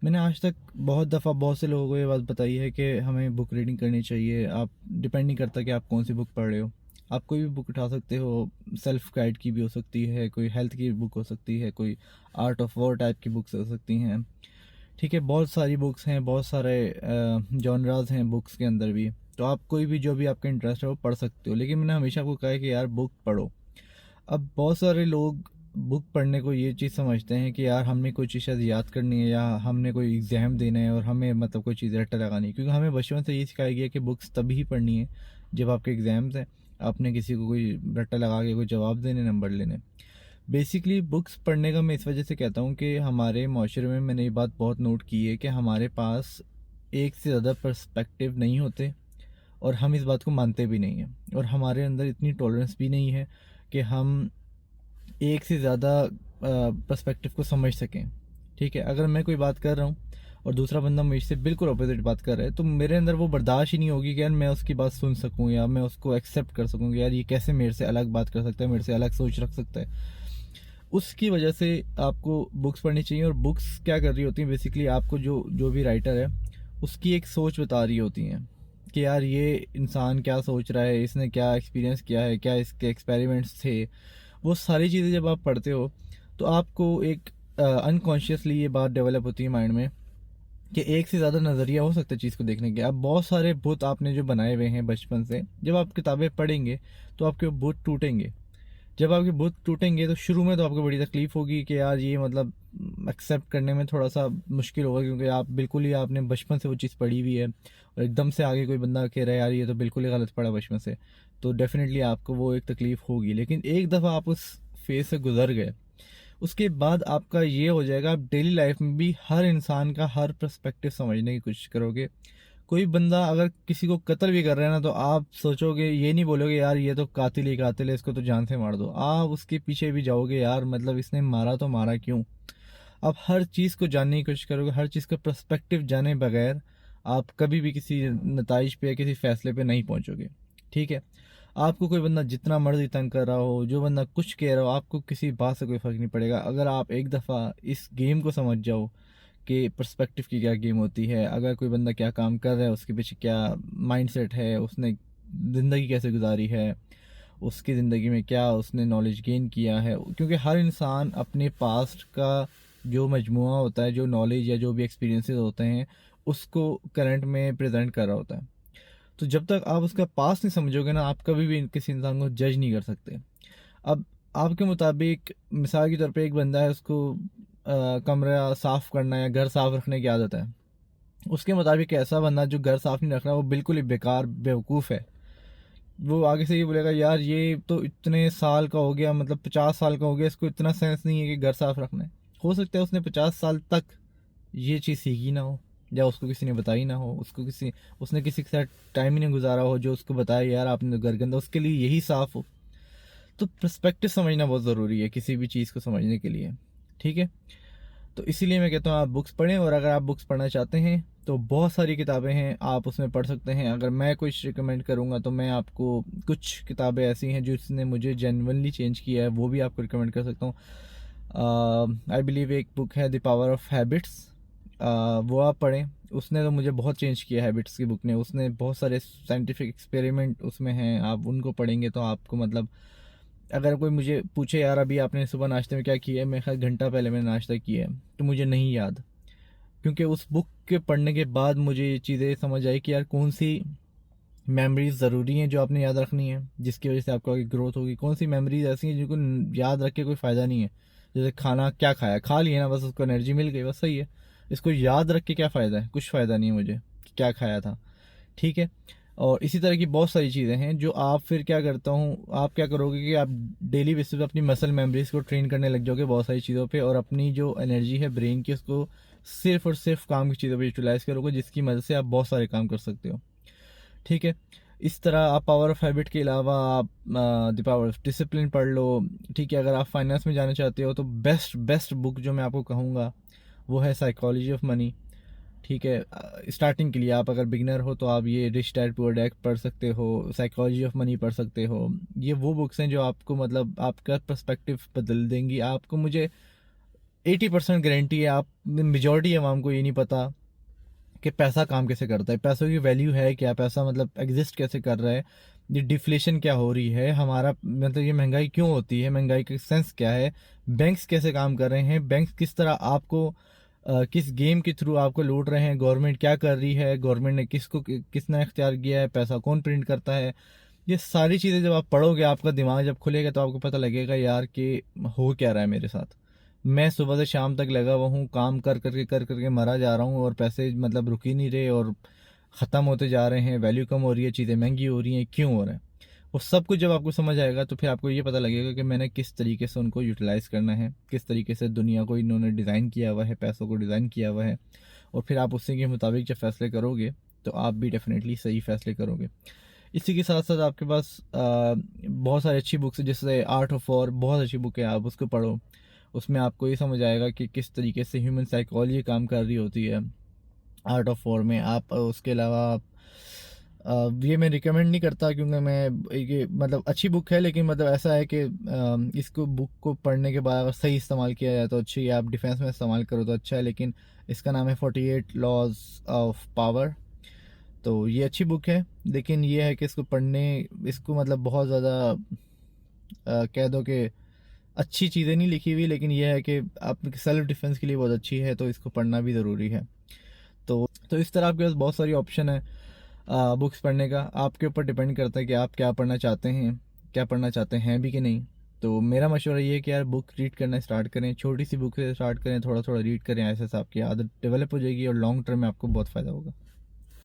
मैंने आज तक बहुत दफ़ा बहुत से लोगों को ये बात बताई है कि हमें बुक रीडिंग करनी चाहिए। आप डिपेंड नहीं करता कि आप कौन सी बुक पढ़ रहे हो। आप कोई भी बुक उठा सकते हो। सेल्फ गाइड की भी हो सकती है, कोई हेल्थ की बुक हो सकती है, कोई आर्ट ऑफ वॉर टाइप की बुक्स हो सकती हैं। ठीक है, बहुत सारी बुक्स हैं, बहुत सारे जॉनराज हैं बुक्स के अंदर भी। तो आप कोई भी जो भी आपका इंटरेस्ट है वो पढ़ सकते हो, लेकिन मैंने हमेशा आपको कहा है कि यार बुक पढ़ो। अब बहुत सारे लोग बुक पढ़ने को ये चीज़ समझते हैं कि यार हमने कोई चीज़ शायद याद करनी है या हमने कोई एग्ज़ाम देना है और हमें मतलब कोई चीज़ रट्टा लगानी है, क्योंकि हमें बचपन से ये सिखाया गया कि बुक्स तभी ही पढ़नी है जब आपके एग्ज़ाम्स हैं। आपने किसी को कोई रट्टा लगा के कोई जवाब देने, नंबर लेने। बेसिकली बुक्स पढ़ने का मैं इस वजह से कहता हूँ कि हमारे माशरे में मैंने ये बात बहुत नोट की है कि हमारे पास एक से ज़्यादा पर्सपेक्टिव नहीं होते, और हम इस बात को मानते भी नहीं हैं, और हमारे अंदर इतनी टॉलरेंस भी नहीं है कि हम एक से ज़्यादा पर्सपेक्टिव को समझ सकें। ठीक है, अगर मैं कोई बात कर रहा हूँ और दूसरा बंदा मुझसे बिल्कुल अपोजिट बात कर रहा है, तो मेरे अंदर वो बर्दाश्त ही नहीं होगी कि यार मैं उसकी बात सुन सकूँ या मैं उसको एक्सेप्ट कर सकूँ कि यार ये कैसे मेरे से अलग बात कर सकता है, मेरे से अलग सोच रख सकता है। उसकी वजह से आपको बुक्स पढ़नी चाहिए। और बुक्स क्या कर रही होती हैं, बेसिकली आपको जो जो भी राइटर है उसकी एक सोच बता रही होती हैं कि यार ये इंसान क्या सोच रहा है, इसने क्या एक्सपीरियंस किया है, क्या इसके एक्सपेरिमेंट्स थे। वो सारी चीज़ें जब आप पढ़ते हो तो आपको एक अनकॉन्शियसली ये बात डेवलप होती है माइंड में कि एक से ज़्यादा नज़रिया हो सकता है चीज़ को देखने के। अब बहुत सारे बुत आपने जो बनाए हुए हैं बचपन से, जब आप किताबें पढ़ेंगे तो आपके बुत टूटेंगे। जब आपके बुत टूटेंगे तो शुरू में तो आपको बड़ी तकलीफ होगी कि यार ये मतलब एक्सेप्ट करने में थोड़ा सा मुश्किल होगा, क्योंकि आप बिल्कुल ही आपने बचपन से वो चीज़ पढ़ी हुई है और एकदम से आगे कोई बंदा कह रहा है यार ये तो बिल्कुल ही गलत पढ़ा बचपन से, तो डेफिनेटली आपको वो एक तकलीफ होगी। लेकिन एक दफ़ा आप उस फेज से गुजर गए, उसके बाद आपका ये हो जाएगा, आप डेली लाइफ में भी हर इंसान का हर पर्सपेक्टिव समझने की कोशिश करोगे। कोई बंदा अगर किसी को कत्ल भी कर रहा है ना, तो आप सोचोगे, ये नहीं बोलोगे यार ये तो कातिल ही कातिल है, इसको तो जान से मार दो। आप उसके पीछे भी जाओगे, यार मतलब इसने मारा तो मारा क्यों। आप हर चीज़ को जानने की कोशिश करोगे, हर चीज़ का पर्सपेक्टिव जाने बगैर आप कभी भी किसी नताइज पे या किसी फैसले पे नहीं पहुंचोगे। ठीक है, आपको कोई बंदा जितना मर्जी तंग कर रहा हो, जो बंदा कुछ कह रहा हो, आपको किसी बात से कोई फ़र्क नहीं पड़ेगा अगर आप एक दफ़ा इस गेम को समझ जाओ कि पर्सपेक्टिव की क्या गेम होती है। अगर कोई बंदा क्या काम कर रहा है, उसके पीछे क्या माइंडसेट है, उसने ज़िंदगी कैसे गुजारी है, उसकी ज़िंदगी में क्या उसने नॉलेज गेन किया है। क्योंकि हर इंसान अपने पास्ट का जो मजमुआ होता है, जो नॉलेज या जो भी एक्सपीरियंसेस होते हैं, उसको करंट में प्रेजेंट कर रहा होता है। तो जब तक आप उसका पास्ट नहीं समझोगे ना, आप कभी भी किसी इंसान को जज नहीं कर सकते। अब आपके मुताबिक मिसाल के तौर पे एक बंदा है, उसको कमरा साफ़ करना या घर साफ़ रखने की आदत है। उसके मुताबिक ऐसा बंदा जो घर साफ़ नहीं रख रहा वो बिल्कुल ही बेकार बेवकूफ़ है। वो आगे से ये बोलेगा यार ये तो इतने साल का हो गया, मतलब 50 साल का हो गया, इसको इतना सेंस नहीं है कि घर साफ़ रखना है। हो सकता है उसने 50 साल तक ये चीज़ सीखी ना हो, या उसको किसी ने बताई ना हो, उसने किसी के साथ टाइम ही नहीं गुजारा हो जो उसको बताया यार आपने तो घर गंदा, उसके लिए यही साफ़ हो। तो पर्सपेक्टिव समझना बहुत ज़रूरी है किसी भी चीज़ को समझने के लिए। ठीक है, तो इसीलिए मैं कहता हूँ आप बुक्स पढ़ें, और अगर आप बुक्स पढ़ना चाहते हैं तो बहुत सारी किताबें हैं, आप उसमें पढ़ सकते हैं। अगर मैं कुछ रिकमेंड करूँगा तो मैं आपको कुछ किताबें ऐसी हैं जिसने मुझे जेन्युइनली चेंज किया है, वो भी आपको रिकमेंड कर सकता हूँ। आई बिलीव एक बुक है द पावर ऑफ हैबिट्स, वो आप पढ़ें। उसने तो मुझे बहुत चेंज किया हैबिट्स की बुक ने। उसने बहुत सारे साइंटिफिक एक्सपेरिमेंट उसमें हैं, आप उनको पढ़ेंगे तो आपको मतलब, अगर कोई मुझे पूछे यार अभी आपने सुबह नाश्ते में क्या किया है, मैं ख्याल घंटा पहले मैंने नाश्ता किया है, तो मुझे नहीं याद। क्योंकि उस बुक के पढ़ने के बाद मुझे ये चीज़ें समझ आई कि यार कौन सी मेमोरीज ज़रूरी हैं जो आपने याद रखनी है, जिसकी वजह से आपको आगे ग्रोथ होगी। कौन सी मेमोरीज ऐसी हैं जिनको याद रख के कोई फ़ायदा नहीं है। जैसे खाना क्या खाया, खा लिया ना, बस उसको एनर्जी मिल गई, बस सही है। इसको याद रख के क्या फ़ायदा है, कुछ फ़ायदा नहीं है मुझे कि क्या खाया था। ठीक है, और इसी तरह की बहुत सारी चीज़ें हैं जो आप फिर क्या करता हूँ, आप क्या करोगे कि आप डेली बेसिस पे अपनी मसल मेमोरीज को ट्रेन करने लग जाओगे बहुत सारी चीज़ों पे, और अपनी जो एनर्जी है ब्रेन की उसको सिर्फ और सिर्फ काम की चीज़ों पे यूटिलाइज करोगे, जिसकी मदद से आप बहुत सारे काम कर सकते हो। ठीक है, इस तरह आप पावर ऑफ हैबिट के अलावा आप द पावर ऑफ डिसिप्लिन पढ़ लो। ठीक है, अगर आप फाइनेंस में जाना चाहते हो तो बेस्ट बेस्ट बुक जो मैं आपको कहूँगा वो है साइकोलॉजी ऑफ मनी। ठीक है, स्टार्टिंग के लिए आप अगर बिगनर हो तो आप ये रिच डैड पुअर डैड पढ़ सकते हो, साइकोलॉजी ऑफ मनी पढ़ सकते हो। ये वो बुक्स हैं जो आपको मतलब आपका पर्सपेक्टिव बदल देंगी। आपको मुझे 80% गारंटी है, आप मेजॉरिटी आवाम को ये नहीं पता कि पैसा काम कैसे करता है, पैसों की वैल्यू है क्या, पैसा मतलब एग्जिस्ट कैसे कर रहा है, ये डिफ्लेशन क्या हो रही है, हमारा मतलब ये महंगाई क्यों होती है, महंगाई का सेंस क्या है, बैंक्स कैसे काम कर रहे हैं, बैंक्स किस तरह आपको किस गेम के थ्रू आपको लूट रहे हैं, गवर्नमेंट क्या कर रही है, गवर्नमेंट ने किसने इख्तियार किया है, पैसा कौन प्रिंट करता है, ये सारी चीज़ें जब आप पढ़ोगे, आपका दिमाग जब खुलेगा तो आपको पता लगेगा यार कि हो क्या रहा है मेरे साथ। मैं सुबह से शाम तक लगा हुआ हूँ, काम कर करके मरा जा रहा हूँ, और पैसे मतलब रुक ही नहीं रहे, और ख़त्म होते जा रहे हैं, वैल्यू कम हो रही है, चीज़ें महंगी हो रही हैं, क्यों हो रहा है। वो सब कुछ जब आपको समझ आएगा तो फिर आपको ये पता लगेगा कि मैंने किस तरीके से उनको यूटिलाइज़ करना है, किस तरीके से दुनिया को इन्होंने डिज़ाइन किया हुआ है, पैसों को डिज़ाइन किया हुआ है, और फिर आप उसी के मुताबिक जब फैसले करोगे तो आप भी डेफिनेटली सही फैसले करोगे। इसी के साथ साथ आपके पास बहुत सारी अच्छी बुक्स है, जैसे आर्ट ऑफ वॉर, बहुत अच्छी बुक है, आप उसको पढ़ो। उसमें आपको ये समझ आएगा कि किस तरीके से ह्यूमन साइकोलॉजी काम कर रही होती है आर्ट ऑफ वॉर में। आप उसके अलावा आप ये मैं रिकमेंड नहीं करता, क्योंकि मैं ये मतलब अच्छी बुक है, लेकिन मतलब ऐसा है कि इसको बुक को पढ़ने के बाद अगर सही इस्तेमाल किया जाए तो अच्छी है, आप डिफेंस में इस्तेमाल करो तो अच्छा है। लेकिन इसका नाम है 48 लॉज ऑफ पावर। तो ये अच्छी बुक है, लेकिन ये है कि इसको पढ़ने, इसको मतलब बहुत ज़्यादा कह दो कि अच्छी चीज़ें नहीं लिखी हुई, लेकिन ये है कि आप सेल्फ डिफेंस के लिए बहुत अच्छी है, तो इसको पढ़ना भी ज़रूरी है। तो इस तरह आपके पास बहुत सारी ऑप्शन है बुक्स पढ़ने का। आपके ऊपर डिपेंड करता है कि आप क्या पढ़ना चाहते हैं, क्या पढ़ना चाहते हैं भी कि नहीं। तो मेरा मशवरा ये है कि यार बुक रीड करना स्टार्ट करें, छोटी सी बुक से स्टार्ट करें, थोड़ा थोड़ा रीड करें, ऐसे से आपकी आदत डेवलप हो जाएगी और लॉन्ग टर्म में आपको बहुत फ़ायदा होगा।